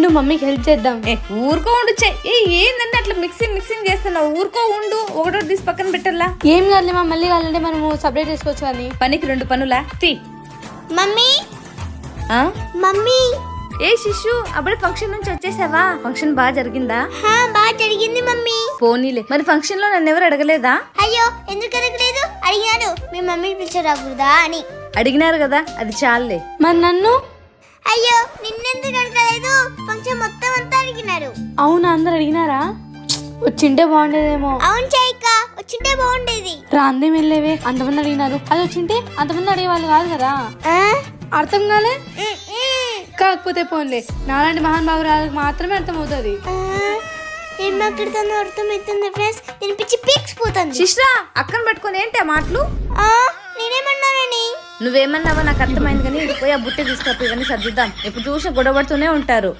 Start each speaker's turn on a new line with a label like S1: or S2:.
S1: ఉండు మమ్మీకి హెల్ప్ చేద్దాం.
S2: ఊరుకో ఉండు. ఏందంటే అట్లా మిక్సింగ్ చేస్తున్నావు? ఊరుకో ఉండు. ఒకటోటి తీసి పక్కన పెట్టాలా?
S1: ఏం కాదులే మా, మళ్ళీ కావాలంటే మనము సపరేట్ చేసుకోవచ్చు. అని
S2: పనికి 2 పనులా తీ.
S3: మమ్మీ మమ్మీ
S2: ఏ శిశు, అప్పుడే ఫంక్షన్ నుంచి వచ్చేసావా? ఫంక్షన్ బాగా జరిగిందా?
S3: బాగా జరిగింది మమ్మీ.
S2: పోనీలే. మరి ఫంక్షన్ లో నన్ను ఎవరు అడగలేదా?
S3: అయ్యో ఎందుకు అడగలేదు? అడిగాను మీ మమ్మీని పిలిచరాకూడదా అని.
S2: అడిగినారు కదా, అది చాలులే.
S1: మరి నన్ను?
S3: అయ్యో నిన్నెందుకు అడగలేదు? ఫంక్షన్ మొత్తం అంతా అడిగినారు.
S1: అవునా, అందరు అడిగినారా? వచ్చింటే బాగుండేదేమో.
S3: అవును చైక, వచ్చింటే బాగుండేది.
S1: రాందే వెళ్ళేవే, అంతమంది అడిగినారు. అది వచ్చింటే అంతమంది అడిగేవాళ్ళు కాదు కదా. అర్థం కాలే? కాకపోతే పోన్లే, నాలాంటి మహానుభావురాలకు మాత్రమే అర్థం అవుతుంది.
S3: నేను మాట్లాడుతాను అర్థమవుతుంది ఫ్రెండ్స్. నేను పిచ్చి పీక్స్ పోతాను.
S2: శిష్రా, అక్కన పెట్టుకుని ఏంటి ఆ మాటలు?
S3: నేనేమన్నానని?
S2: నువ్వేమన్నావో నాకు అర్థమైంది, కానీ పోయి ఆ బుట్టే తీసుకపోయి కానీ సర్దిద్దాం. ఎప్పుడు చూసినా గొడవడుతూనే ఉంటారు.